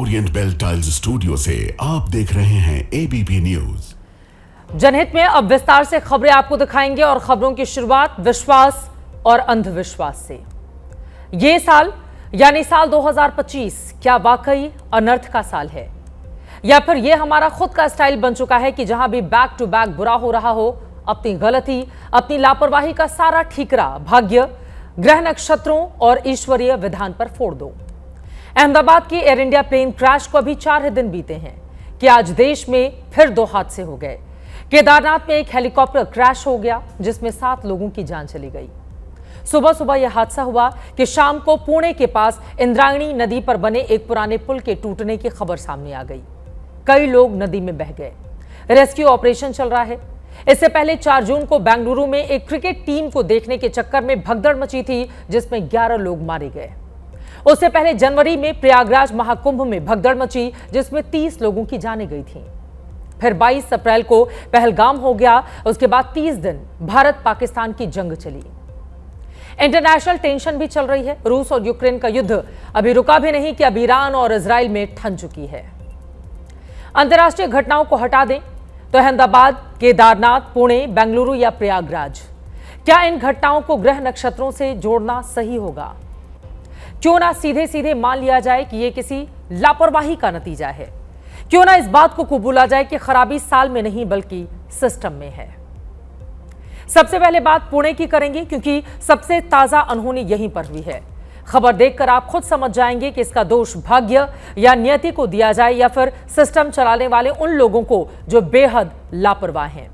Orient bell tiles studio से आप देख रहे हैं एबीपी न्यूज। जनहित में अब विस्तार से खबरें आपको दिखाएंगे और खबरों की शुरुआत विश्वास और अंधविश्वास से। ये साल यानी साल 2025 क्या वाकई अनर्थ का साल है या फिर ये हमारा खुद का स्टाइल बन चुका है कि जहां भी बैक टू बैक बुरा हो रहा हो, अपनी गलती, अपनी लापरवाही का सारा ठीकरा भाग्य, ग्रह नक्षत्रों और ईश्वरीय विधान पर फोड़ दो। अहमदाबाद की एयर इंडिया प्लेन क्रैश को अभी 4 ही दिन बीते हैं कि आज देश में फिर 2 हादसे हो गए। केदारनाथ में एक हेलीकॉप्टर क्रैश हो गया जिसमें 7 लोगों की जान चली गई। सुबह सुबह यह हादसा हुआ कि शाम को पुणे के पास इंद्रायणी नदी पर बने एक पुराने पुल के टूटने की खबर सामने आ गई। कई लोग नदी में बह गए। रेस्क्यू ऑपरेशन चल रहा है। इससे पहले 4 जून को बेंगलुरु में एक क्रिकेट टीम को देखने के चक्कर में भगदड़ मची थी जिसमें 11 लोग मारे गए। उससे पहले जनवरी में प्रयागराज महाकुंभ में भगदड़ मची जिसमें 30 लोगों की जानें गई थीं। फिर 22 अप्रैल को पहलगाम हो गया। उसके बाद 30 दिन भारत पाकिस्तान की जंग चली। इंटरनेशनल टेंशन भी चल रही है। रूस और यूक्रेन का युद्ध अभी रुका भी नहीं कि अब ईरान और इजराइल में ठन चुकी है। अंतर्राष्ट्रीय घटनाओं को हटा दें तो अहमदाबाद, केदारनाथ, पुणे, बेंगलुरु या प्रयागराज, क्या इन घटनाओं को ग्रह नक्षत्रों से जोड़ना सही होगा? क्यों ना सीधे सीधे मान लिया जाए कि यह किसी लापरवाही का नतीजा है? क्यों ना इस बात को कबूला जाए कि खराबी साल में नहीं बल्कि सिस्टम में है? सबसे पहले बात पुणे की करेंगे क्योंकि सबसे ताजा अनहोनी यहीं पर हुई है। खबर देखकर आप खुद समझ जाएंगे कि इसका दोष भाग्य या नियति को दिया जाए या फिर सिस्टम चलाने वाले उन लोगों को जो बेहद लापरवाह हैं।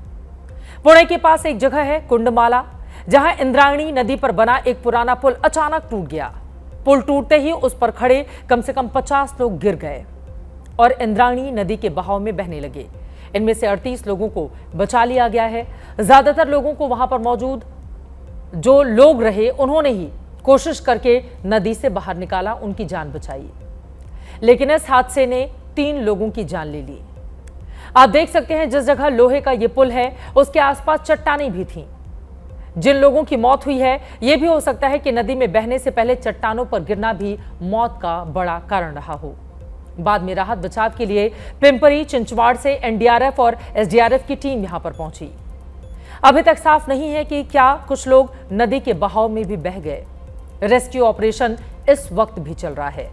पुणे के पास एक जगह है कुंडमाला, जहां इंद्रायणी नदी पर बना एक पुराना पुल अचानक टूट गया। पुल टूटते ही उस पर खड़े कम से कम 50 लोग गिर गए और इंद्रायणी नदी के बहाव में बहने लगे। इनमें से 38 लोगों को बचा लिया गया है। ज्यादातर लोगों को वहां पर मौजूद जो लोग रहे उन्होंने ही कोशिश करके नदी से बाहर निकाला, उनकी जान बचाई। लेकिन इस हादसे ने 3 लोगों की जान ले ली। आप देख सकते हैं जिस जगह लोहे का यह पुल है उसके आसपास चट्टानें भी थीं। जिन लोगों की मौत हुई है यह भी हो सकता है कि नदी में बहने से पहले चट्टानों पर गिरना भी मौत का बड़ा कारण रहा हो। बाद में राहत बचाव के लिए पिंपरी, चिंचवाड़ से एनडीआरएफ और एसडीआरएफ की टीम यहां पर पहुंची। अभी तक साफ नहीं है कि क्या कुछ लोग नदी के बहाव में भी बह गए। रेस्क्यू ऑपरेशन इस वक्त भी चल रहा है।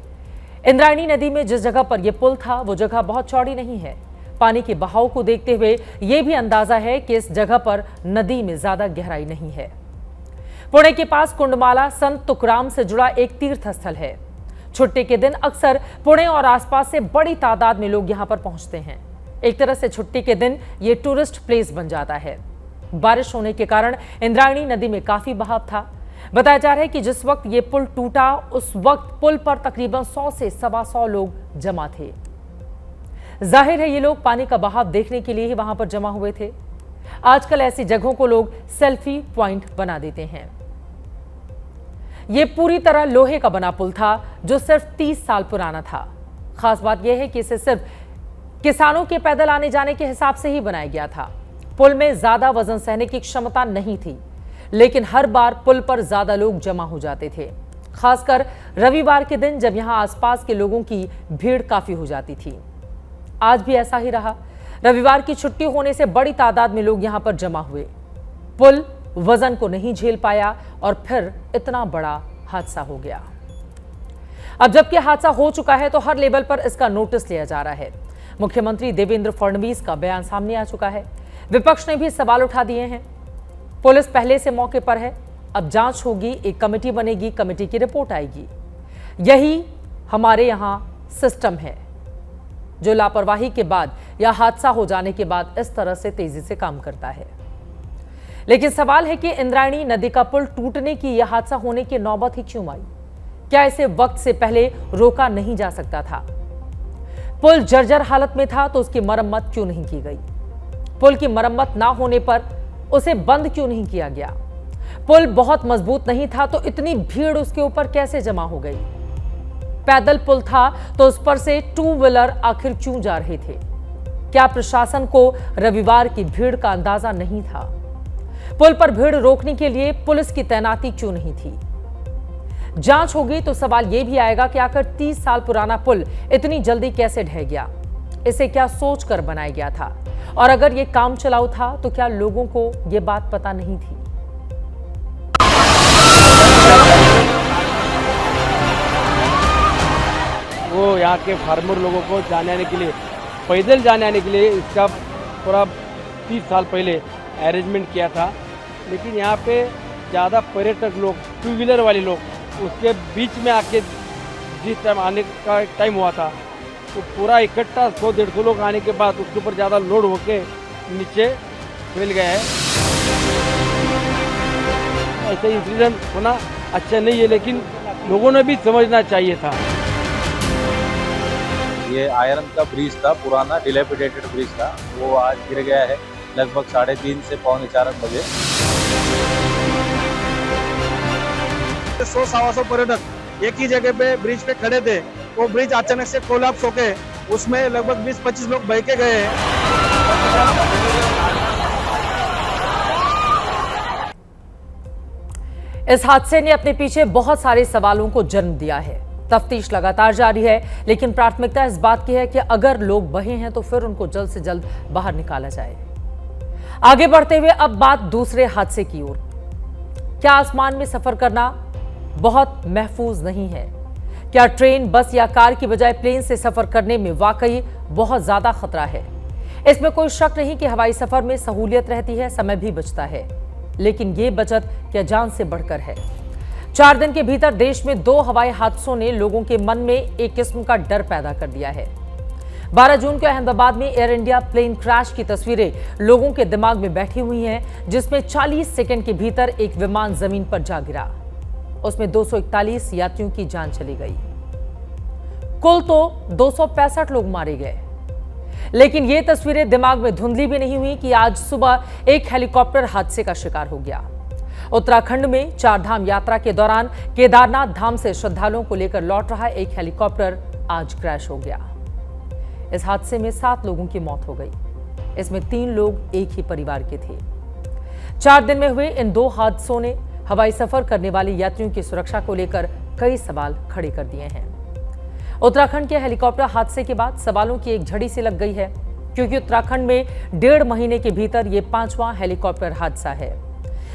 इंद्रायणी नदी में जिस जगह पर यह पुल था वो जगह बहुत चौड़ी नहीं है। पानी के बहाव को देखते हुए यह भी अंदाजा है कि इस जगह पर नदी में ज्यादा गहराई नहीं है। पुणे के पास कुंडमाला संत तुकाराम से जुड़ा एक तीर्थ स्थल है। छुट्टी के दिन अक्सर पुणे और आसपास से बड़ी तादाद में लोग यहां पर पहुंचते हैं। एक तरह से छुट्टी के दिन यह टूरिस्ट प्लेस बन जाता है। बारिश होने के कारण इंद्रायणी नदी में काफी बहाव था। बताया जा रहा है कि जिस वक्त यह पुल टूटा उस वक्त पुल पर तकरीबन 100 से 125 लोग जमा थे। जाहिर है ये लोग पानी का बहाव देखने के लिए ही वहां पर जमा हुए थे। आजकल ऐसी जगहों को लोग सेल्फी पॉइंट बना देते हैं। यह पूरी तरह लोहे का बना पुल था जो सिर्फ 30 साल पुराना था। खास बात यह है कि इसे सिर्फ किसानों के पैदल आने जाने के हिसाब से ही बनाया गया था। पुल में ज्यादा वजन सहने की क्षमता नहीं थी, लेकिन हर बार पुल पर ज्यादा लोग जमा हो जाते थे, खासकर रविवार के दिन जब यहां आसपास के लोगों की भीड़ काफी हो जाती थी। आज भी ऐसा ही रहा। रविवार की छुट्टी होने से बड़ी तादाद में लोग यहां पर जमा हुए। पुल वजन को नहीं झेल पाया और फिर इतना बड़ा हादसा हो गया। अब जबकि हादसा हो चुका है तो हर लेवल पर इसका नोटिस लिया जा रहा है। मुख्यमंत्री देवेंद्र फडणवीस का बयान सामने आ चुका है। विपक्ष ने भी सवाल उठा दिए हैं। पुलिस पहले से मौके पर है। अब जांच होगी, एक कमेटी बनेगी, कमेटी की रिपोर्ट आएगी। यही हमारे यहां सिस्टम है जो लापरवाही के बाद या हादसा हो जाने के बाद इस तरह से तेजी से काम करता है। लेकिन सवाल है कि इंद्रायणी नदी का पुल टूटने की यह हादसा होने की नौबत ही क्यों आई? क्या इसे वक्त से पहले रोका नहीं जा सकता था? पुल जर्जर हालत में था तो उसकी मरम्मत क्यों नहीं की गई? पुल की मरम्मत ना होने पर उसे बंद क्यों नहीं किया गया? पुल बहुत मजबूत नहीं था तो इतनी भीड़ उसके ऊपर कैसे जमा हो गई? पैदल पुल था तो उस पर से 2 व्हीलर आखिर क्यों जा रहे थे? क्या प्रशासन को रविवार की भीड़ का अंदाजा नहीं था? पुल पर भीड़ रोकने के लिए पुलिस की तैनाती क्यों नहीं थी? जांच होगी तो सवाल यह भी आएगा कि आखिर 30 साल पुराना पुल इतनी जल्दी कैसे ढह गया, इसे क्या सोचकर बनाया गया था, और अगर यह काम चलाऊ था तो क्या लोगों को यह बात पता नहीं थी। वो यहाँ के फार्मर लोगों को जाने आने के लिए, पैदल जाने आने के लिए इसका पूरा 30 साल पहले अरेंजमेंट किया था। लेकिन यहाँ पे ज़्यादा पर्यटक लोग, 2 व्हीलर वाले लोग उसके बीच में आके जिस टाइम आने का टाइम हुआ था तो पूरा इकट्ठा 100-150 लोग आने के बाद उसके ऊपर ज़्यादा लोड होके नीचे फैल गया है। ऐसे इंसिडेंट होना अच्छा नहीं है, लेकिन लोगों ने भी समझना चाहिए था। ये आयरन का ब्रिज था, पुराना डिलेपिडेटेड ब्रिज था, वो आज गिर गया है लगभग 3:30 से 3:45 बजे। 100-125 पर्यटक एक ही जगह पे ब्रिज पे खड़े थे। वो ब्रिज अचानक से कोलैप्स होके उसमें लगभग 20-25 लोग बह के गए हैं। इस हादसे ने अपने पीछे बहुत सारे सवालों को जन्म दिया है। तफ्तीश लगातार जारी है, लेकिन प्राथमिकता इस बात की है कि अगर लोग बहे हैं तो फिर उनको जल्द से जल्द बाहर निकाला जाए। आगे बढ़ते हुए अब बात दूसरे हादसे की ओर। क्या आसमान में सफर करना बहुत महफूज नहीं है? क्या ट्रेन, बस या कार की बजाय प्लेन से सफर करने में वाकई बहुत ज्यादा खतरा है? इसमें कोई शक नहीं कि हवाई सफर में सहूलियत रहती है, समय भी बचता है, लेकिन ये बचत क्या जान से बढ़कर है? 4 दिन के भीतर देश में 2 हवाई हादसों ने लोगों के मन में एक किस्म का डर पैदा कर दिया है। 12 जून को अहमदाबाद में एयर इंडिया प्लेन क्रैश की तस्वीरें लोगों के दिमाग में बैठी हुई हैं, जिसमें 40 सेकंड के भीतर एक विमान जमीन पर जा गिरा। उसमें 241 यात्रियों की जान चली गई। कुल तो 265 लोग मारे गए। लेकिन ये तस्वीरें दिमाग में धुंधली भी नहीं हुई कि आज सुबह एक हेलीकॉप्टर हादसे का शिकार हो गया। उत्तराखंड में 4 धाम यात्रा के दौरान केदारनाथ धाम से श्रद्धालुओं को लेकर लौट रहा एक हेलीकॉप्टर आज क्रैश हो गया। इस हादसे में 7 लोगों की मौत हो गई। इसमें 3 लोग एक ही परिवार के थे। 4 दिन में हुए इन 2 हादसों ने हवाई सफर करने वाले यात्रियों की सुरक्षा को लेकर कई सवाल खड़े कर दिए हैं। उत्तराखंड के हेलीकॉप्टर हादसे के बाद सवालों की एक झड़ी सी लग गई है, क्योंकि उत्तराखंड में 1.5 महीने के भीतर यह 5वां हेलीकॉप्टर हादसा है।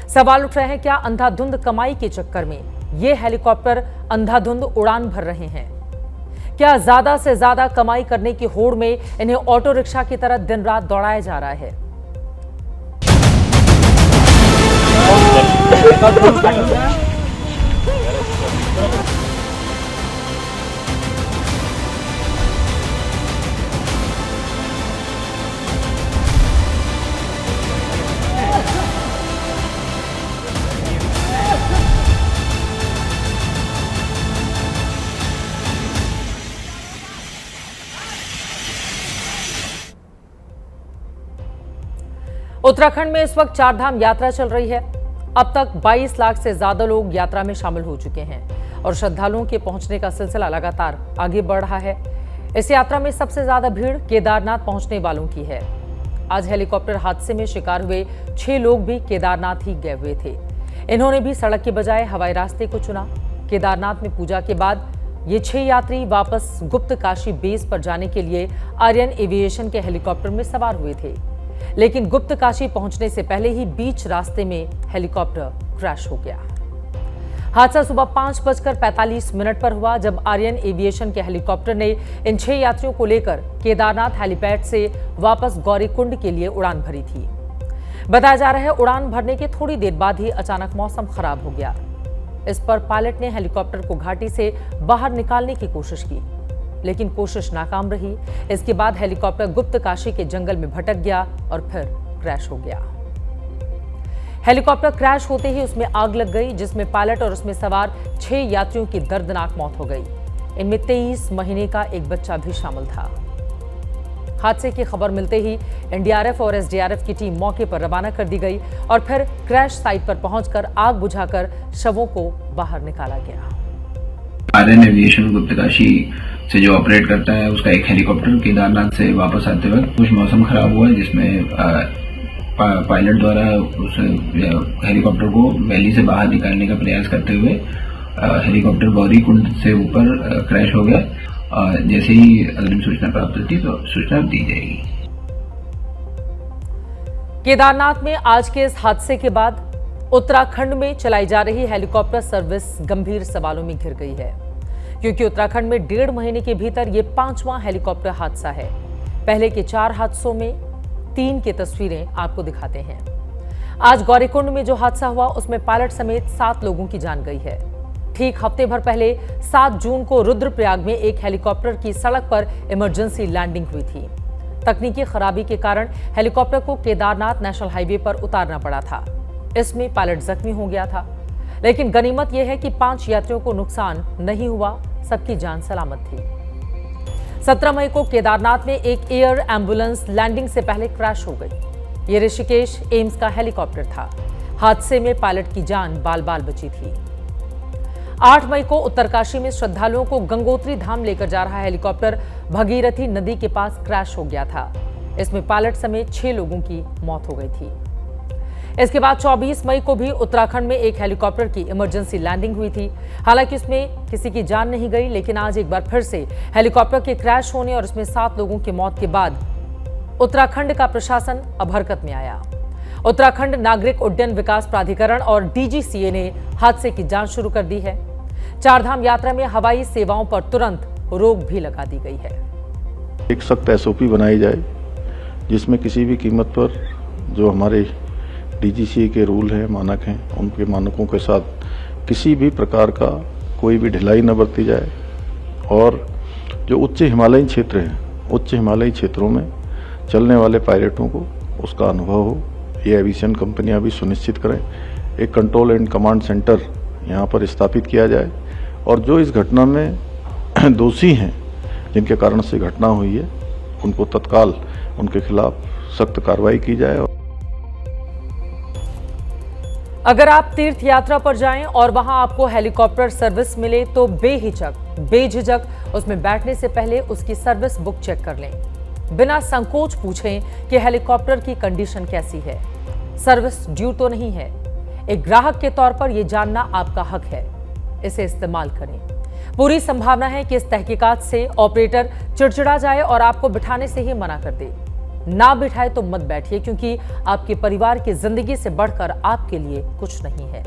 सवाल उठ रहे हैं, क्या अंधाधुंध कमाई के चक्कर में ये हेलीकॉप्टर अंधाधुंध उड़ान भर रहे हैं? क्या ज्यादा से ज्यादा कमाई करने की होड़ में इन्हें ऑटो रिक्शा की तरह दिन रात दौड़ाया जा रहा है? उत्तराखंड में इस वक्त 4 धाम यात्रा चल रही है। अब तक 22 लाख से ज्यादा लोग यात्रा में शामिल हो चुके हैं और श्रद्धालुओं के पहुंचने का सिलसिला लगातार आगे बढ़ रहा है। इस यात्रा में सबसे ज्यादा भीड़ केदारनाथ पहुंचने वालों की है। आज हेलीकॉप्टर हादसे में शिकार हुए 6 लोग भी केदारनाथ ही गए हुए थे। इन्होंने भी सड़क के बजाय हवाई रास्ते को चुना। केदारनाथ में पूजा के बाद ये 6 यात्री वापस गुप्त काशी बेस पर जाने के लिए आर्यन एविएशन के हेलीकॉप्टर में सवार हुए थे, लेकिन गुप्त काशी पहुंचने से पहले ही बीच रास्ते में हेलीकॉप्टर क्रैश हो गया। हादसा सुबह 5:45 पर हुआ, जब आर्यन एविएशन के हेलीकॉप्टर ने इन 6 यात्रियों को लेकर केदारनाथ हेलीपैड से वापस गौरीकुंड के लिए उड़ान भरी थी। बताया जा रहा है, उड़ान भरने के थोड़ी देर बाद ही अचानक मौसम खराब हो गया। इस पर पायलट ने हेलीकॉप्टर को घाटी से बाहर निकालने की कोशिश की, लेकिन कोशिश नाकाम रही। इसके बाद हेलीकॉप्टर गुप्त काशी के जंगल में भटक गया और फिर क्रैश हो गया। हेलीकॉप्टर क्रैश होते ही उसमें आग लग गई, जिसमें पायलट और उसमें सवार 6 यात्रियों की दर्दनाक मौत हो गई। इनमें 23 महीने का एक बच्चा भी शामिल था। हादसे की खबर मिलते ही एनडीआरएफ और एसडीआरएफ की टीम मौके पर रवाना कर दी गई और फिर क्रैश साइट पर पहुंचकर आग बुझाकर शवों को बाहर निकाला गया। आर्यन एविएशन गुप्त काशी से जो ऑपरेट करता है, उसका एक हेलीकॉप्टर केदारनाथ से वापस आते वक्त कुछ मौसम खराब हुआ, जिसमें पायलट द्वारा उस हेलीकॉप्टर को वैली से बाहर निकालने का प्रयास करते हुए हेलीकॉप्टर गौरी कुंड से ऊपर क्रैश हो गया। जैसे ही अग्रिम सूचना प्राप्त होती तो सूचना दी जाएगी। केदारनाथ में आज के इस हादसे के बाद उत्तराखंड में चलाई जा रही हेलीकॉप्टर सर्विस गंभीर सवालों में घिर गई है, क्योंकि उत्तराखंड में 1.5 महीने के भीतर ये 5वां हेलीकॉप्टर हादसा है। पहले के 4 हादसों में 3 की तस्वीरें आपको दिखाते हैं। आज गौरीकुंड में जो हादसा हुआ उसमें पायलट समेत 7 लोगों की जान गई है। ठीक हफ्ते भर पहले 7 जून को रुद्रप्रयाग में एक हेलीकॉप्टर की सड़क पर इमरजेंसी लैंडिंग हुई थी। तकनीकी खराबी के कारण हेलीकॉप्टर को केदारनाथ नेशनल हाईवे पर उतारना पड़ा था। इसमें पायलट जख्मी हो गया था, लेकिन गनीमत यह है कि 5 यात्रियों को नुकसान नहीं हुआ, सबकी जान सलामत थी। 17 मई को केदारनाथ में एक एयर एम्बुलेंस लैंडिंग से पहले क्रैश हो गई। ये ऋषिकेश एम्स का हेलीकॉप्टर था। हादसे में पायलट की जान बाल बाल बची थी। 8 मई को उत्तरकाशी में श्रद्धालुओं को गंगोत्री धाम लेकर जा रहा हेलीकॉप्टर भगीरथी नदी के पास क्रैश हो गया था। इसमें पायलट समेत 6 लोगों की मौत हो गई थी। इसके बाद 24 मई को भी उत्तराखंड में एक हेलीकॉप्टर की इमरजेंसी लैंडिंग हुई थी। हालांकि उसमें किसी की जान नहीं गई, लेकिन आज एक बार फिर से हेलीकॉप्टर के क्रैश होने और उसमें 7 लोगों की मौत के बाद उत्तराखंड का प्रशासन अब हरकत में आया। उत्तराखंड नागरिक उड्डयन विकास प्राधिकरण और डीजीसीए ने हादसे की जांच शुरू कर दी है। 4 धाम यात्रा में हवाई सेवाओं पर तुरंत रोक भी लगा दी गई है। एक सख्त एसओपी बनाई जाए, जिसमें किसी भी कीमत पर जो हमारे डीजीसीए के रूल हैं, मानक हैं, उनके मानकों के साथ किसी भी प्रकार का कोई भी ढिलाई न बरती जाए। और जो उच्च हिमालयी क्षेत्र हैं, उच्च हिमालयी क्षेत्रों में चलने वाले पायलटों को उसका अनुभव हो, ये एविएशन कंपनियां भी सुनिश्चित करें। एक कंट्रोल एंड कमांड सेंटर यहाँ पर स्थापित किया जाए और जो इस घटना में दोषी हैं, जिनके कारण से घटना हुई है, उनको तत्काल उनके खिलाफ सख्त कार्रवाई की जाए। अगर आप तीर्थ यात्रा पर जाएं और वहां आपको हेलीकॉप्टर सर्विस मिले तो बेझिझक उसमें बैठने से पहले उसकी सर्विस बुक चेक कर लें। बिना संकोच पूछें कि हेलीकॉप्टर की कंडीशन कैसी है, सर्विस ड्यू तो नहीं है। एक ग्राहक के तौर पर यह जानना आपका हक है, इसे इस्तेमाल करें। पूरी संभावना है कि इस तहकीकात से ऑपरेटर चिड़चिड़ा जाए और आपको बिठाने से ही मना कर दे। ना बिठाए तो मत बैठिए, क्योंकि आपके परिवार की जिंदगी से बढ़कर आपके लिए कुछ नहीं है।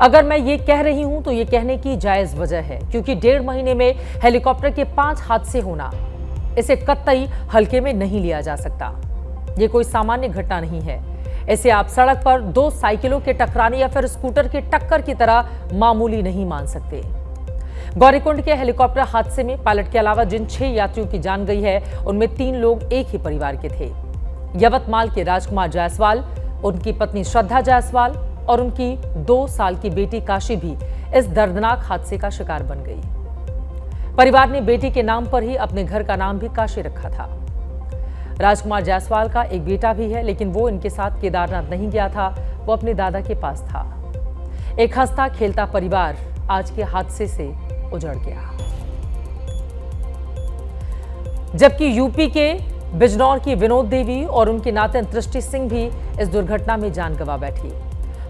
अगर मैं ये कह रही हूं तो ये कहने की जायज वजह है, क्योंकि 1.5 महीने में हेलीकॉप्टर के 5 हादसे होना, इसे कतई हल्के में नहीं लिया जा सकता। ये कोई सामान्य घटना नहीं है। इसे आप सड़क पर 2 साइकिलों के टकराने या फिर स्कूटर की टक्कर की तरह मामूली नहीं मान सकते। गौरीकुंड के हेलीकॉप्टर हादसे में पायलट के अलावा जिन 6 यात्रियों की जान गई है, उनमें 3 लोग एक ही परिवार के थे। यवतमाल के राजकुमार जायसवाल, उनकी पत्नी श्रद्धा जायसवाल और उनकी 2 साल की बेटी काशी भी इस दर्दनाक हादसे का शिकार बन गई। परिवार ने बेटी के नाम पर ही अपने घर का नाम भी काशी रखा था। राजकुमार जायसवाल का एक बेटा भी है, लेकिन वो इनके साथ केदारनाथ नहीं गया था, वो अपने दादा के पास था। एक हंसता खेलता परिवार आज के हादसे से उजड़ गया। जबकि यूपी के बिजनौर की विनोद देवी और उनके नातिन दृष्टि सिंह भी इस दुर्घटना में जान गंवा बैठी।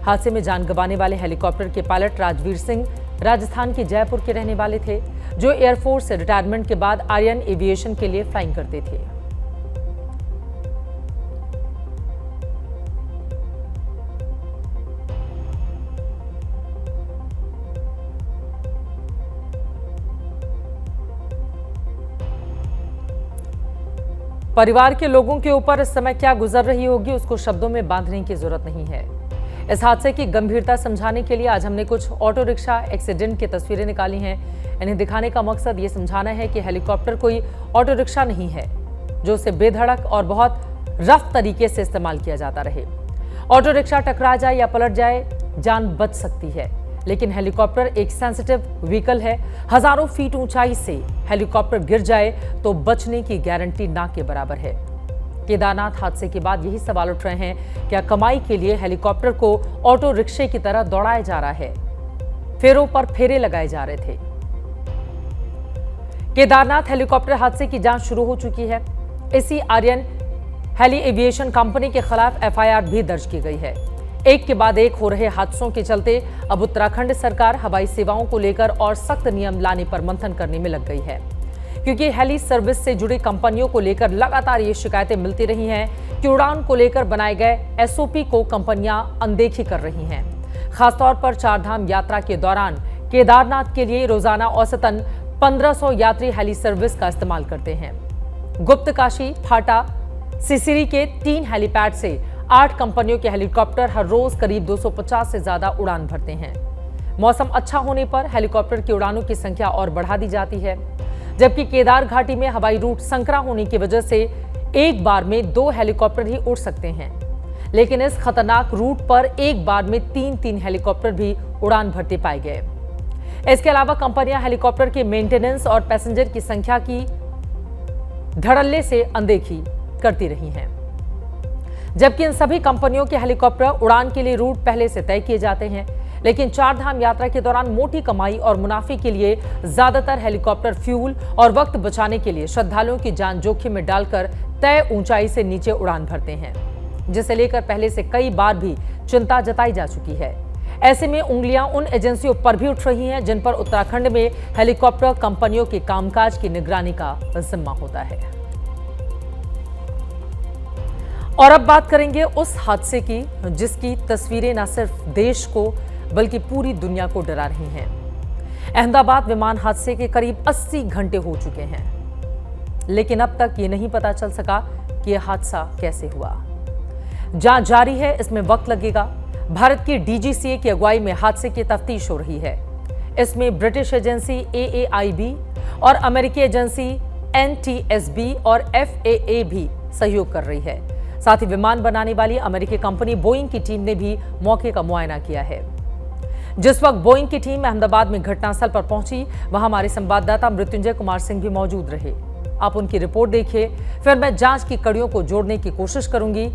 हादसे में जान गंवाने वाले हेलीकॉप्टर के पायलट राजवीर सिंह राजस्थान के जयपुर के रहने वाले थे, जो एयरफोर्स से रिटायरमेंट के बाद आर्यन एविएशन के लिए फ्लाइंग करते थे। परिवार के लोगों के ऊपर इस समय क्या गुजर रही होगी, उसको शब्दों में बांधने की जरूरत नहीं है। इस हादसे की गंभीरता समझाने के लिए आज हमने कुछ ऑटो रिक्शा एक्सीडेंट की तस्वीरें निकाली हैं। इन्हें दिखाने का मकसद ये समझाना है कि हेलीकॉप्टर कोई ऑटो रिक्शा नहीं है जो उसे बेधड़क और बहुत रफ तरीके से इस्तेमाल किया जाता रहे। ऑटो रिक्शा टकरा जाए या पलट जाए, जान बच सकती है, लेकिन हेलीकॉप्टर एक सेंसिटिव व्हीकल है। हजारों फीट ऊंचाई से हेलीकॉप्टर गिर जाए तो बचने की गारंटी ना के बराबर है। केदारनाथ हादसे के बाद यही सवाल उठ रहे हैं, क्या कमाई के लिए हेलीकॉप्टर को ऑटो रिक्शे की तरह दौड़ाया जा रहा है? फेरों पर फेरे लगाए जा रहे थे। केदारनाथ हेलीकॉप्टर हादसे की जांच शुरू हो चुकी है। इसी आर्यन हेली एविएशन कंपनी के खिलाफ एफआईआर भी दर्ज की गई है। एक के बाद एक हो रहे हादसों के चलते अब उत्तराखंड सरकार हवाई सेवाओं को लेकर और सख्त नियम लाने पर मंथन करने में लग गई है, क्योंकि हेली सर्विस से जुड़ी कंपनियों को लेकर लगातार ये शिकायतें मिलती रही हैं कि उड़ान को लेकर बनाए गए एसओपी को कंपनियां अनदेखी कर रही हैं। खासतौर पर चारधाम यात्रा के दौरान केदारनाथ के लिए रोजाना औसतन 1500 यात्री हेली सर्विस का इस्तेमाल करते हैं। गुप्तकाशी, फाटा, सिसिरी के 3 हेलीपैड से 8 कंपनियों के हेलीकॉप्टर हर रोज करीब 250 से ज्यादा उड़ान भरते हैं। मौसम अच्छा होने पर हेलीकॉप्टर की उड़ानों की संख्या और बढ़ा दी जाती है, जबकि केदार घाटी में हवाई रूट संकरा होने की वजह से एक बार में 2 हेलीकॉप्टर ही उड़ सकते हैं। लेकिन इस खतरनाक रूट पर एक बार में 3-3 हेलीकॉप्टर भी उड़ान भरते पाए गए। इसके अलावा कंपनियां हेलीकॉप्टर के मेंटेनेंस और पैसेंजर की संख्या की धड़ल्ले से अनदेखी करती रही हैं, जबकि इन सभी कंपनियों के हेलीकॉप्टर उड़ान के लिए रूट पहले से तय किए जाते हैं। लेकिन चारधाम यात्रा के दौरान मोटी कमाई और मुनाफे के लिए ज्यादातर हेलीकॉप्टर फ्यूल और वक्त बचाने के लिए श्रद्धालुओं की जान जोखिम में डालकर तय ऊंचाई से नीचे उड़ान भरते हैं, जिसे लेकर पहले से कई बार भी चिंता जताई जा चुकी है। ऐसे में उंगलियां उन एजेंसियों पर भी उठ रही हैं जिन पर उत्तराखंड में हेलीकॉप्टर कंपनियों के कामकाज की निगरानी का जिम्मा होता है। और अब बात करेंगे उस हादसे की जिसकी तस्वीरें न सिर्फ देश को बल्कि पूरी दुनिया को डरा रही हैं। अहमदाबाद विमान हादसे के करीब 80 घंटे हो चुके हैं, लेकिन अब तक ये नहीं पता चल सका कि यह हादसा कैसे हुआ। जांच जारी है, इसमें वक्त लगेगा। भारत की डीजीसीए की अगुवाई में हादसे की तफ्तीश हो रही है। इसमें ब्रिटिश एजेंसी AAIB और अमेरिकी एजेंसी NTSB और FAA भी सहयोग कर रही है। साथ ही विमान बनाने वाली अमेरिकी कंपनी बोइंग की टीम ने भी मौके का मुआयना किया है। जिस वक्त बोइंग की टीम अहमदाबाद में घटनास्थल पर पहुंची, वहां हमारे संवाददाता मृत्युंजय कुमार सिंह भी मौजूद रहे। आप उनकी रिपोर्ट देखिए, फिर मैं जांच की कड़ियों को जोड़ने की कोशिश करूंगी।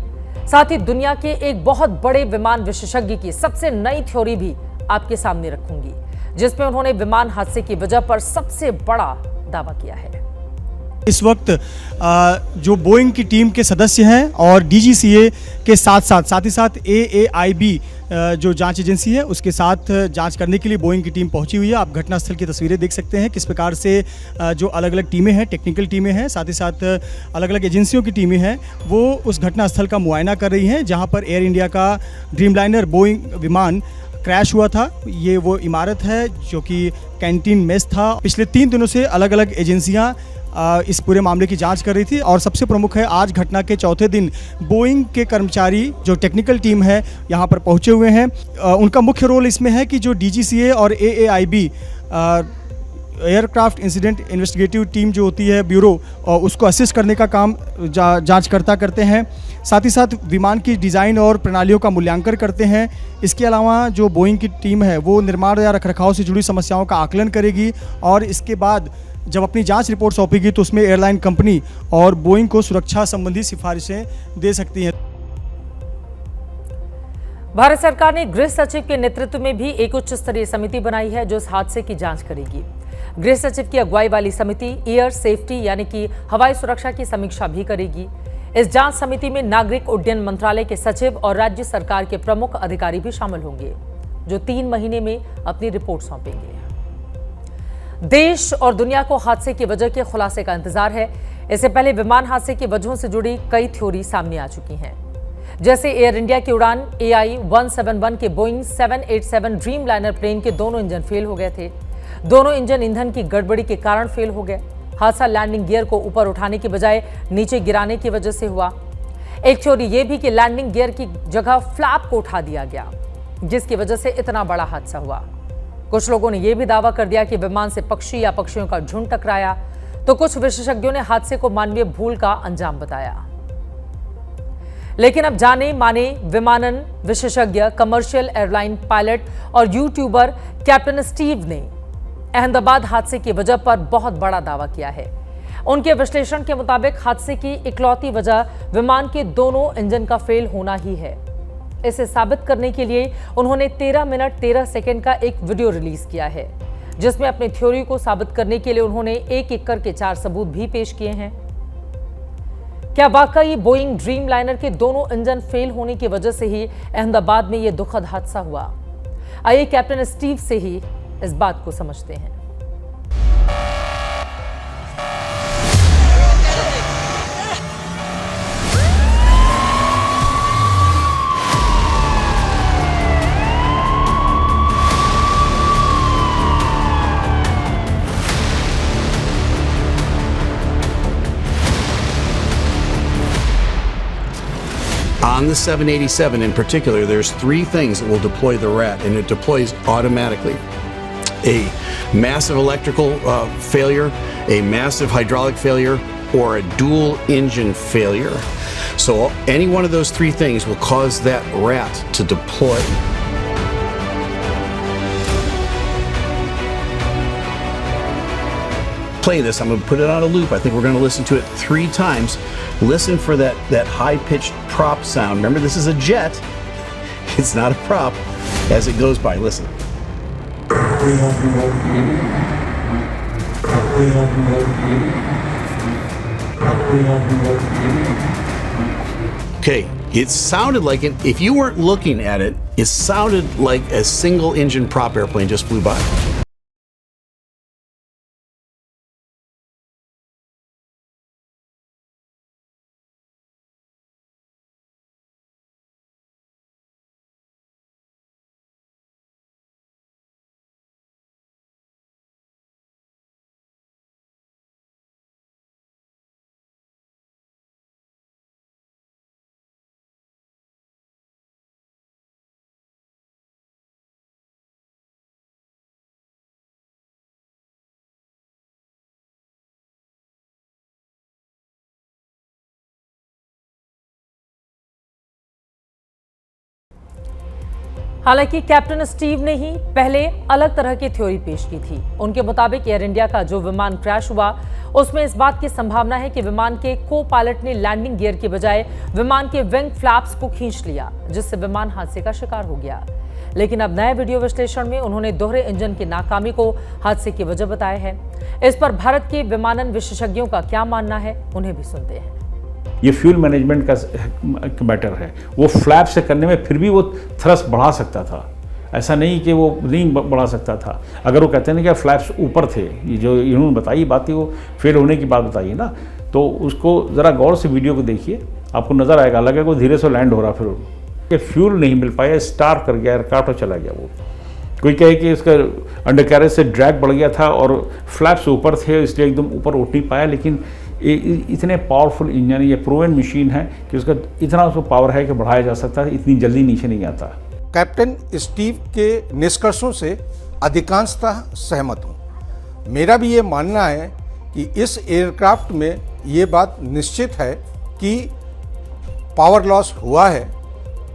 साथ ही दुनिया के एक बहुत बड़े विमान विशेषज्ञ की सबसे नई थ्योरी भी आपके सामने रखूंगी, जिसमें उन्होंने विमान हादसे की वजह पर सबसे बड़ा दावा किया है। इस वक्त जो बोइंग की टीम के सदस्य हैं और डीजीसीए के साथ ही साथ AAIB जो जांच एजेंसी है उसके साथ जांच करने के लिए बोइंग की टीम पहुंची हुई है। आप घटनास्थल की तस्वीरें देख सकते हैं किस प्रकार से जो अलग अलग टीमें हैं, टेक्निकल टीमें हैं, साथ ही साथ अलग अलग एजेंसियों की टीमें हैं, वो उस घटनास्थल का मुआयना कर रही हैं जहां पर एयर इंडिया का ड्रीमलाइनर बोइंग विमान क्रैश हुआ था। ये वो इमारत है जो कि कैंटीन मेस था। पिछले 3 दिनों से अलग अलग एजेंसियां इस पूरे मामले की जांच कर रही थी और सबसे प्रमुख है आज घटना के चौथे दिन बोइंग के कर्मचारी जो टेक्निकल टीम है यहाँ पर पहुँचे हुए हैं। उनका मुख्य रोल इसमें है कि जो डीजीसीए और AAIB aircraft incident investigative team जो होती है ब्यूरो, उसको असिस्ट करने का काम जांचकर्ता करते हैं। साथ ही साथ विमान की डिज़ाइन और प्रणालियों का मूल्यांकन करते हैं। इसके अलावा जो बोइंग की टीम है वो निर्माण या रखरखाव से जुड़ी समस्याओं का आकलन करेगी और इसके बाद जब अपनी जांच रिपोर्ट सौंपेगी तो उसमें एयरलाइन कंपनी और बोइंग को सुरक्षा संबंधी सिफारिशें दे सकती हैं। भारत सरकार ने गृह सचिव के नेतृत्व में भी एक उच्च स्तरीय समिति बनाई है जो इस हादसे की जांच करेगी। गृह सचिव की अगुवाई वाली समिति एयर सेफ्टी यानी कि हवाई सुरक्षा की समीक्षा भी करेगी। इस जांच समिति में नागरिक उड्डयन मंत्रालय के सचिव और राज्य सरकार के प्रमुख अधिकारी भी शामिल होंगे, जो 3 महीने में अपनी रिपोर्ट सौंपेंगे। देश और दुनिया को हादसे की वजह के खुलासे का इंतजार है। इससे पहले विमान हादसे की वजहों से जुड़ी कई थ्योरी सामने आ चुकी हैं, जैसे एयर इंडिया की उड़ान AI-171 के बोइंग 787 ड्रीमलाइनर प्लेन के दोनों इंजन फेल हो गए थे। दोनों इंजन ईंधन की गड़बड़ी के कारण फेल हो गए। हादसा लैंडिंग गियर को ऊपर उठाने की बजाय नीचे गिराने की वजह से हुआ। एक थ्योरी यह भी कि लैंडिंग गियर की जगह फ्लैप को उठा दिया गया, जिसकी वजह से इतना बड़ा हादसा हुआ। कुछ लोगों ने यह भी दावा कर दिया कि विमान से पक्षी या पक्षियों का झुंड टकराया, तो कुछ विशेषज्ञों ने हादसे को मानवीय भूल का अंजाम बताया। लेकिन अब जाने माने विमानन विशेषज्ञ, कमर्शियल एयरलाइन पायलट और यूट्यूबर कैप्टन स्टीव ने अहमदाबाद हादसे की वजह पर बहुत बड़ा दावा किया है। उनके विश्लेषण के मुताबिक हादसे की इकलौती वजह विमान के दोनों इंजन का फेल होना ही है। इसे साबित करने के लिए उन्होंने 13 मिनट 13 सेकंड का एक वीडियो रिलीज किया है, जिसमें अपनी थ्योरी को साबित करने के लिए उन्होंने एक एक करके 4 सबूत भी पेश किए हैं। क्या वाकई बोइंग ड्रीम लाइनर के दोनों इंजन फेल होने की वजह से ही अहमदाबाद में यह दुखद हादसा हुआ? आइए कैप्टन स्टीव से ही इस बात को समझते हैं। On the 787 in particular, there's three things that will deploy the RAT, and it deploys automatically. A massive electrical failure, a massive hydraulic failure, or a dual engine failure. So any one of those three things will cause that RAT to deploy. Play this. I'm going to put it on a loop. I think we're going to listen to it 3 times. Listen for that high-pitched prop sound. Remember, this is a jet. It's not a prop. As it goes by, listen. Okay, it sounded like it. If you weren't looking at it, it sounded like a single-engine prop airplane just flew by. हालांकि captain Steve ने ही पहले अलग तरह की theory पेश की थी। उनके मुताबिक एयर इंडिया का जो विमान क्रैश हुआ उसमें इस बात की संभावना है कि विमान के को पायलट ने लैंडिंग गियर के बजाय विमान के विंग फ्लैप्स को खींच लिया, जिससे विमान हादसे का शिकार हो गया। लेकिन अब नए वीडियो विश्लेषण में उन्होंने दोहरे इंजन की नाकामी को हादसे की वजह बताया है। इस पर भारत के विमानन विशेषज्ञों का क्या मानना है, उन्हें भी सुनते हैं। ये फ्यूल मैनेजमेंट का मैटर है। वो फ्लैप से करने में फिर भी वो थ्रस्ट बढ़ा सकता था, ऐसा नहीं कि वो नहीं बढ़ा सकता था। अगर वो कहते हैं ना कि फ्लैप्स ऊपर थे, ये जो इन्होंने बताई बात थी, वो फेल होने की बात बताई ना, तो उसको ज़रा गौर से वीडियो को देखिए, आपको नज़र आएगा। लगेगा वो धीरे से लैंड हो रहा, फिर कि फ्यूल नहीं मिल पाया, स्टार्ट कर गया, एयरक्राफ्ट और चला गया। वो कोई कहे कि उसका अंडर कैरेज से ड्रैग बढ़ गया था और फ्लैप्स ऊपर थे, इसलिए एकदम ऊपर उठ नहीं पाया। लेकिन इतने पावरफुल इंजन, ये प्रूवन मशीन है कि उसका इतना उसको पावर है कि बढ़ाया जा सकता है, इतनी जल्दी नीचे नहीं आता। कैप्टन स्टीव के निष्कर्षों से अधिकांशतः सहमत हूँ। मेरा भी ये मानना है कि इस एयरक्राफ्ट में ये बात निश्चित है कि पावर लॉस हुआ है।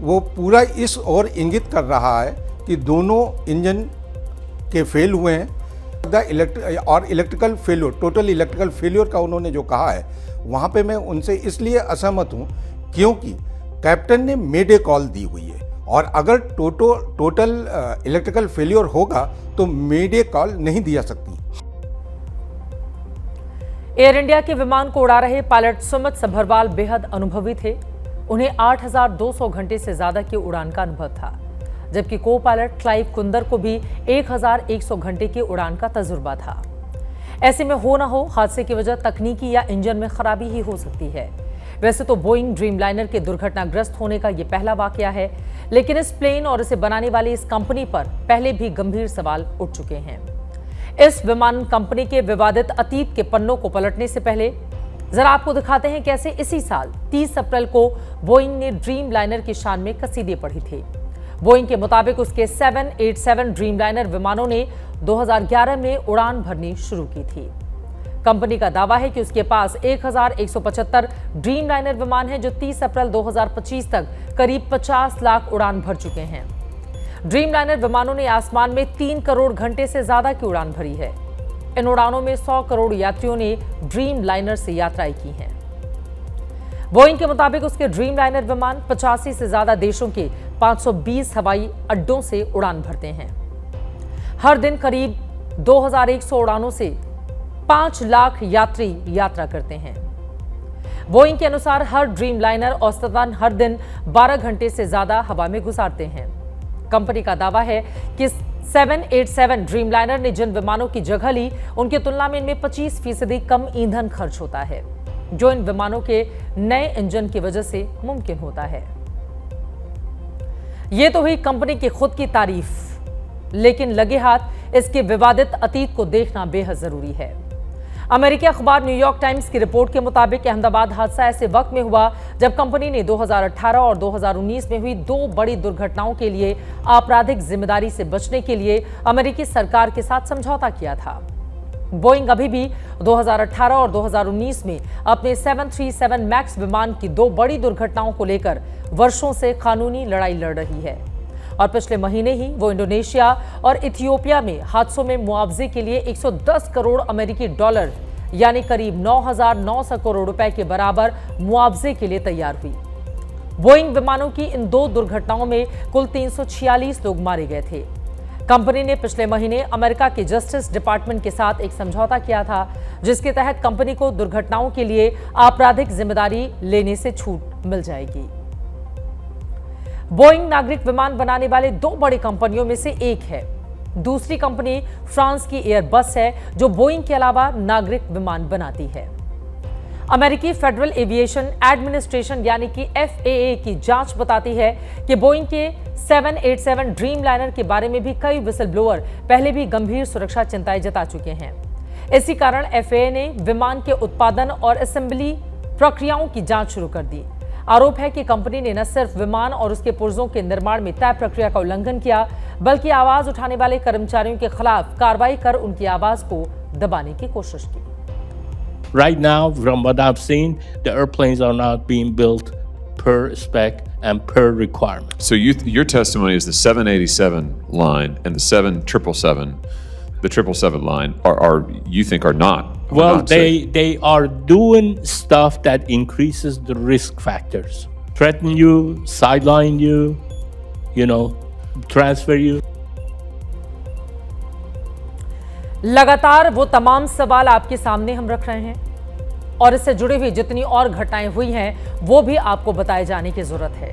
वो पूरा इस ओर इंगित कर रहा है कि दोनों इंजन के फेल हुए हैं। Electrical failure, total electrical failure का उन्होंने जो कहा है, वहाँ पे मैं उनसे इसलिए असहमत हूँ क्योंकि कैप्टन ने मेडे कॉल दी हुई है, और अगर टोटल इलेक्ट्रिकल फेल्योर होगा तो मेडे कॉल नहीं दी जा सकती। एयर इंडिया के विमान को उड़ा रहे पायलट सुमित सभरवाल बेहद अनुभवी थे। उन्हें 8,200 घंटे से ज्यादा की उड़ान का अनुभव था, जबकि को पायलट क्लाइव कुंदर को भी 1,100 घंटे की उड़ान का तजुर्बा था। ऐसे में हो ना हो, हादसे की वजह तकनीकी या इंजन में खराबी ही हो सकती है। वैसे तो बोइंग ड्रीमलाइनर के दुर्घटनाग्रस्त होने का यह पहला वाकया है, लेकिन इस प्लेन और इसे बनाने वाली इस कंपनी पर पहले भी गंभीर सवाल उठ चुके हैं। इस विमान कंपनी के विवादित अतीत के पन्नों को पलटने से पहले जरा आपको दिखाते हैं कैसे इसी साल 30 अप्रैल को बोइंग ने ड्रीमलाइनर की शान में कसीदे पढ़ी थी। बोइंग के मुताबिक उसके 787 ड्रीमलाइनर विमानों ने 2011 में उड़ान भरनी शुरू की थी। कंपनी का दावा है कि उसके पास 1,175 ड्रीमलाइनर विमान हैं, जो 30 अप्रैल 2025 तक करीब 50 लाख उड़ान भर चुके हैं। ड्रीमलाइनर विमानों ने आसमान में 3 करोड़ घंटे से ज्यादा की उड़ान भरी है। इन उड़ानों में 100 करोड़ यात्रियों ने ड्रीमलाइनर से यात्राएं की हैं। बोइंग के मुताबिक उसके ड्रीमलाइनर विमान 85 से ज्यादा देशों के 520 हवाई अड्डों से उड़ान भरते हैं। हर दिन करीब 2,100 उड़ानों से 5 लाख यात्री यात्रा करते हैं। बोइंग के अनुसार हर ड्रीम लाइनर औसतन हर दिन 12 घंटे से ज्यादा हवा में गुजारते हैं। कंपनी का दावा है कि 787 ड्रीम लाइनर ने जिन विमानों की जगह ली, उनकी तुलना में इनमें 25% कम ईंधन खर्च होता है, जो इन विमानों के नए इंजन की वजह से मुमकिन होता है। ये तो हुई कंपनी की खुद की तारीफ, लेकिन लगे हाथ इसके विवादित अतीत को देखना बेहद जरूरी है। अमेरिकी अखबार न्यूयॉर्क टाइम्स की रिपोर्ट के मुताबिक अहमदाबाद हादसा ऐसे वक्त में हुआ जब कंपनी ने 2018 और 2019 में हुई 2 बड़ी दुर्घटनाओं के लिए आपराधिक जिम्मेदारी से बचने के लिए अमेरिकी सरकार के साथ समझौता किया था। बोइंग अभी भी 2018 और 2019 में अपने 737 मैक्स विमान की 2 बड़ी दुर्घटनाओं को लेकर वर्षों से कानूनी लड़ाई लड़ रही है और पिछले महीने ही वो इंडोनेशिया और इथियोपिया में हादसों में मुआवजे के लिए 110 करोड़ अमेरिकी डॉलर यानी करीब 9,900 करोड़ रुपए के बराबर मुआवजे के लिए तैयार हुई। बोइंग विमानों की इन 2 दुर्घटनाओं में कुल 346 लोग मारे गए थे। कंपनी ने पिछले महीने अमेरिका के जस्टिस डिपार्टमेंट के साथ एक समझौता किया था, जिसके तहत कंपनी को दुर्घटनाओं के लिए आपराधिक जिम्मेदारी लेने से छूट मिल जाएगी। बोइंग नागरिक विमान बनाने वाले 2 बड़ी कंपनियों में से एक है। दूसरी कंपनी फ्रांस की एयरबस है, जो बोइंग के अलावा नागरिक विमान बनाती है। अमेरिकी फेडरल एविएशन एडमिनिस्ट्रेशन यानी कि FAA की जांच बताती है कि बोइंग के 787 ड्रीम लाइनर के बारे में भी कई विसल ब्लोअर पहले भी गंभीर सुरक्षा चिंताएं जता चुके हैं। इसी कारण FAA ने विमान के उत्पादन और असेंबली प्रक्रियाओं की जांच शुरू कर दी। आरोप है कि कंपनी ने न सिर्फ विमान और उसके पुर्जों के निर्माण में तय प्रक्रिया का उल्लंघन किया, बल्कि आवाज उठाने वाले कर्मचारियों के खिलाफ कार्रवाई कर उनकी आवाज को दबाने की कोशिश की। Right now, from what I've seen, the airplanes are not being built per spec and per requirement. So your testimony is the 787 line and the 777, the 777 line are you think are not. Well, not safe. they are doing stuff that increases the risk factors. Threaten you, sideline you, transfer you. लगातार वो तमाम सवाल आपके सामने हम रख रहे हैं और इससे जुड़ी हुई जितनी और घटनाएं हुई हैं वो भी आपको बताए जाने की जरूरत है।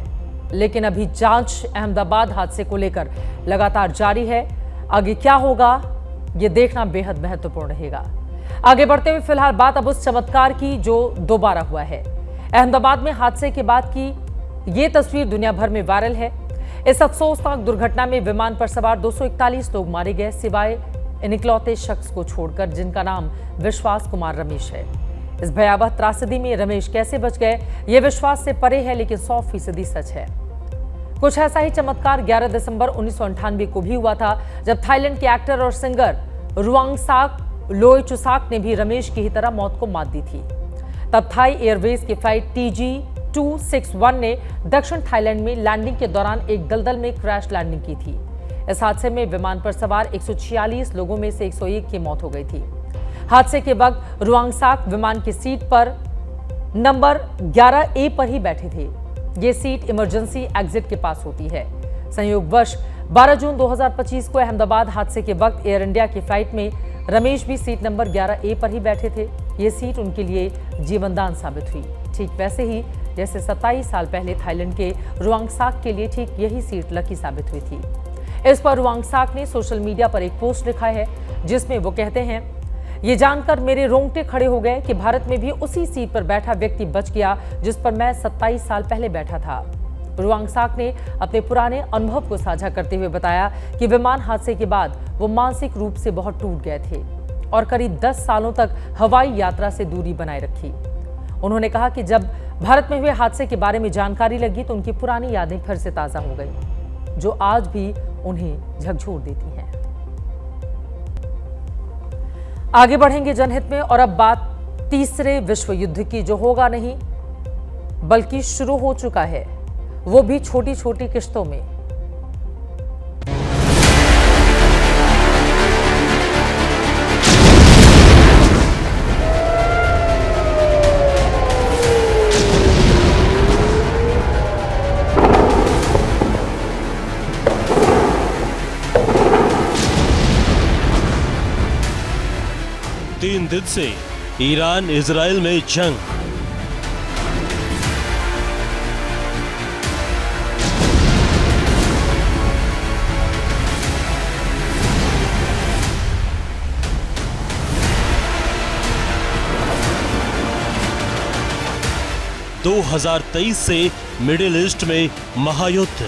लेकिन अभी जांच अहमदाबाद हादसे को लेकर लगातार जारी है। आगे क्या होगा ये देखना बेहद महत्वपूर्ण रहेगा। आगे बढ़ते हुए फिलहाल बात अब उस चमत्कार की जो दोबारा हुआ है। अहमदाबाद में हादसे के बाद की ये तस्वीर दुनिया भर में वायरल है। इस अफसोसनाक दुर्घटना में विमान पर सवार 241 लोग मारे गए, सिवाय इन इकलौते शख्स को छोड़कर जिनका नाम विश्वास कुमार रमेश है। इस भयावह त्रासदी में रमेश कैसे बच गए ये विश्वास से परे है, लेकिन 100% सच है। कुछ ऐसा ही चमत्कार 11 दिसंबर 1998 को भी हुआ था, जब थाईलैंड के एक्टर और सिंगर रुवांगसाक लोयचुसाक ने भी रमेश की ही तरह मौत को मात दी थी। तब थाई एयरवेज की फ्लाइट TG261 ने दक्षिण थाईलैंड में लैंडिंग के दौरान एक दलदल में क्रैश लैंडिंग की थी। इस हादसे में विमान पर सवार 146 लोगों में से 101 की मौत हो गई थी। हादसे के वक्त रुवांगसाक विमान की सीट पर नंबर 11A पर ही बैठे थे। ये सीट इमरजेंसी एग्जिट के पास होती है। संयोगवश 12 जून 2025 को अहमदाबाद हादसे के वक्त एयर इंडिया की फ्लाइट में रमेश भी सीट नंबर 11A पर ही बैठे थे। ये सीट उनके लिए जीवनदान साबित हुई, ठीक वैसे ही जैसे 27 साल पहले थाईलैंड के रुवांगसाक के लिए ठीक यही सीट लकी साबित हुई थी। इस पर रुवांगसाक ने सोशल मीडिया पर एक पोस्ट लिखा है, जिसमें वो कहते हैं, ये जानकर मेरे रोंगटे खड़े हो गए कि भारत में भी उसी सीट पर बैठा व्यक्ति बच गया जिस पर मैं 27 साल पहले बैठा था। रुवांगसाक ने अपने पुराने अनुभव को साझा करते हुए बताया कि विमान हादसे के बाद वो मानसिक रूप से बहुत टूट गए थे और करीब 10 सालों तक हवाई यात्रा से दूरी बनाए रखी। उन्होंने कहा कि जब भारत में हुए हादसे के बारे में जानकारी लगी तो उनकी पुरानी यादें फिर से ताजा हो गई, जो आज भी उन्हें झकझोर देती हैं। आगे बढ़ेंगे जनहित में और अब बात तीसरे विश्व युद्ध की, जो होगा नहीं बल्कि शुरू हो चुका है, वो भी छोटी छोटी किश्तों में। तीन दिन से ईरान इजराइल में जंग। 2023 से मिडिल ईस्ट में महायुद्ध।